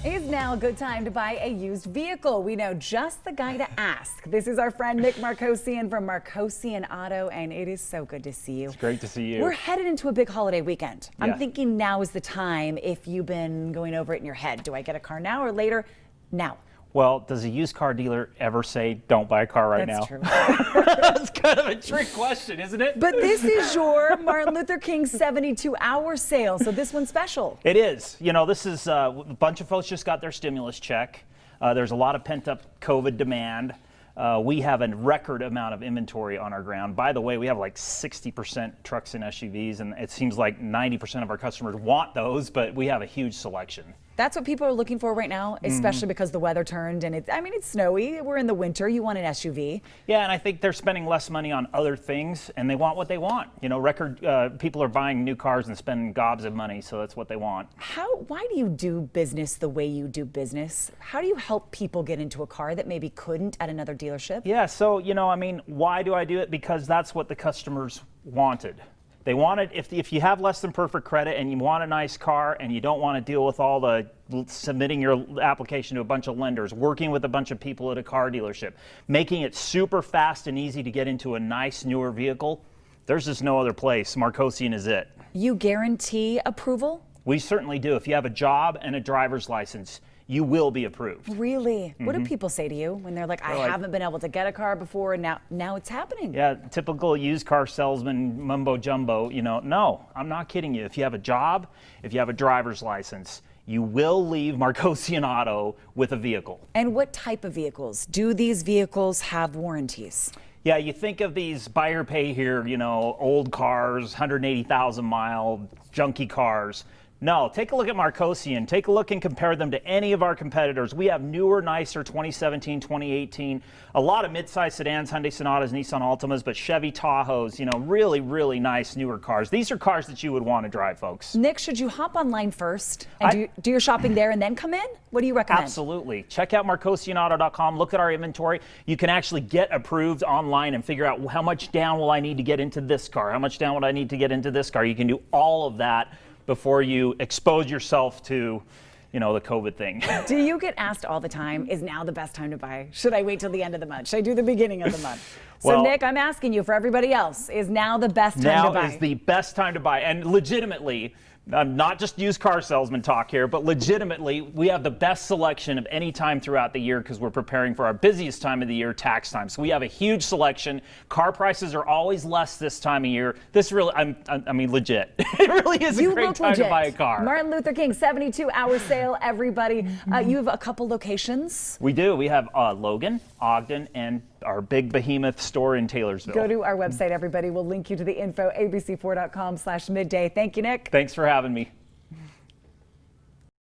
Is now a good time to buy a used vehicle? We know just the guy to ask. This is our friend Nick Markosian from Markosian Auto, and it is so good to see you. It's great to see you. We're headed into a big holiday weekend. Yeah. I'm thinking now is the time if you've been going over it in your head. Do I get a car now or later? Now. Well, does a used car dealer ever say, don't buy a car right now? That's true. That's kind of a trick question, isn't it? But this is your Martin Luther King 72-hour sale, so this one's special. It is. You know, this is a bunch of folks just got their stimulus check. There's a lot of pent-up COVID demand. We have a record amount of inventory on our ground. By the way, we have like 60% trucks and SUVs, and it seems like 90% of our customers want those, but we have a huge selection. That's what people are looking for right now, especially because the weather turned and it's snowy. We're in the winter. You want an SUV. Yeah, and I think they're spending less money on other things, and they want what they want. You know, people are buying new cars and spending gobs of money, so that's what they want. Why do you do business the way you do business? How do you help people get into a car that maybe couldn't at another dealership? Yeah, so, you know, I mean, why do I do it? Because that's what the customers wanted. They wanted, if you have less than perfect credit and you want a nice car and you don't want to deal with all the submitting your application to a bunch of lenders, working with a bunch of people at a car dealership, making it super fast and easy to get into a nice newer vehicle, there's just no other place. Markosian is it. You guarantee approval? We certainly do. If you have a job and a driver's license, you will be approved. Really? What do people say to you when they're like, I haven't been able to get a car before and now it's happening? Yeah, typical used car salesman mumbo jumbo, you know, no, I'm not kidding you. If you have a job, if you have a driver's license, you will leave Markosian Auto with a vehicle. And what type of vehicles? Do these vehicles have warranties? Yeah, you think of these buy or pay here, you know, old cars, 180,000 mile, junky cars. No, take a look at Markosian. Take a look and compare them to any of our competitors. We have newer, nicer 2017, 2018, a lot of midsize sedans, Hyundai Sonatas, Nissan Altimas, but Chevy Tahoes, you know, really, really nice newer cars. These are cars that you would want to drive, folks. Nick, should you hop online first and do your shopping there and then come in? What do you recommend? Absolutely. Check out markosianauto.com. Look at our inventory. You can actually get approved online and figure out how much down will I need to get into this car? How much down would I need to get into this car? You can do all of that before you expose yourself to, you know, the COVID thing. Do you get asked all the time, is now the best time to buy? Should I wait till the end of the month? Should I do the beginning of the month? So Well, Nick, I'm asking you, for everybody else, is now the best time to buy? Now is the best time to buy. And legitimately, not just used car salesman talk here, but legitimately, we have the best selection of any time throughout the year because we're preparing for our busiest time of the year, tax time. So we have a huge selection. Car prices are always less this time of year. This really, I mean, legit. It really is a great time to buy a car. Martin Luther King 72-hour sale, everybody. You have a couple locations. We do. We have Logan, Ogden, and our big behemoth store in Taylorsville. Go to our website, everybody. We'll link you to the info, abc4.com/midday. Thank you, Nick. Thanks for having me.